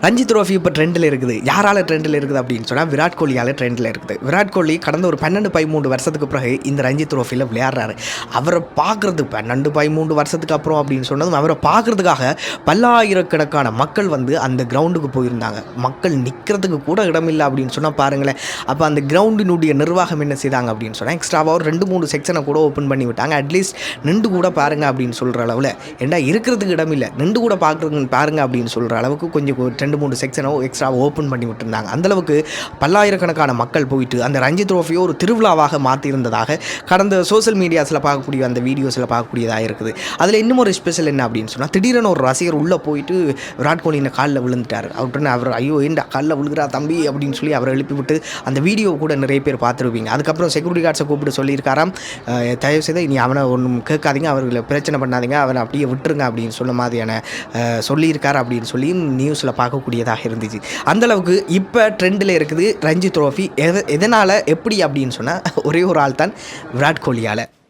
Ranji trophy இப்போ ட்ரெண்டில் இருக்குது. யாரால் ட்ரெண்டில் இருக்குது அப்படின்னு சொன்னால் விராட் கோலியால் ட்ரெண்டில் இருக்குது. விராட் கோலி கடந்த ஒரு 12-13 வருஷத்துக்கு பிறகு இந்த ரஞ்சி ட்ரோஃபியில் விளையாடுறாரு. அவரை பார்க்குறது 12-13 வருஷத்துக்கு அப்புறம் அப்படின்னு சொன்னதும் அவரை பார்க்குறதுக்காக பல்லாயிரக்கணக்கான மக்கள் வந்து அந்த கிரவுண்டுக்கு போயிருந்தாங்க. மக்கள் நிற்கிறதுக்கு கூட இடமில்லை அப்படின்னு சொன்னால் பாருங்களேன். அப்போ அந்த கிரவுண்டினுடைய நிர்வாகம் என்ன செய்தாங்க அப்படின்னு சொன்னால் எக்ஸ்ட்ராவாக ஒரு 2-3 செக்ஷனை கூட ஓப்பன் பண்ணி விட்டாங்க. அட்லீஸ்ட் நின்று கூட பாருங்க அப்படின்னு சொல்கிற அளவில் ஏன்னா இருக்கிறதுக்கு இடமில்லை நின்று கூட பாருங்க அப்படின்னு சொல்கிற அளவுக்கு கொஞ்சம் 2-3 செக்ஷனோ எக்ஸ்ட்ரா ஓப்பன் பண்ணி விட்டுருந்தாங்க. அந்தளவுக்கு பல்லாயிரக்கணக்கான மக்கள் போயிட்டு அந்த ரஞ்சி ட்ரோஃபியோ ஒரு திருவிழாவாக மாற்றியிருந்ததாக கடந்த சோஷியல் மீடியாஸில் பார்க்கக்கூடிய அந்த வீடியோஸில் பார்க்கக்கூடியதாக இருக்குது. அதில் இன்னும் ஒரு ஸ்பெஷல் என்ன அப்படின்னு சொன்னால் திடீரென ஒரு ரசிகர் உள்ளே போயிட்டு விராட் கோலியின் காலில் விழுந்துட்டார். அவர்கிட்ட அவர் ஐயோ ஏண்டா காலில் விழுகிறா தம்பி அப்படின்னு சொல்லி அவரை எழுப்பி விட்டு அந்த வீடியோ கூட நிறைய பேர் பார்த்துருப்பீங்க. அதுக்கப்புறம் செக்யூரிட்டி கார்ட்ஸை கூப்பிட்டு சொல்லியிருக்காராம், தயவுசெய்து இனி அவனை ஒன்றும் கேட்காதீங்க, அவர்களை பிரச்சனை பண்ணாதீங்க, அவனை அப்படியே விட்டுருங்க அப்படின்னு சொன்ன மாதிரியான சொல்லியிருக்கார் அப்படின்னு சொல்லி நியூஸில் பார்க்கக்கூடியதாக இருந்துச்சு. அந்தளவுக்கு இப்போ ட்ரெண்டில் இருக்குது ரஞ்சி ட்ரோஃபி. எதனால் எப்படி அப்படின்னு சொன்னால் ஒரே ஒரு ஆள் தான் விராட் கோலியால்.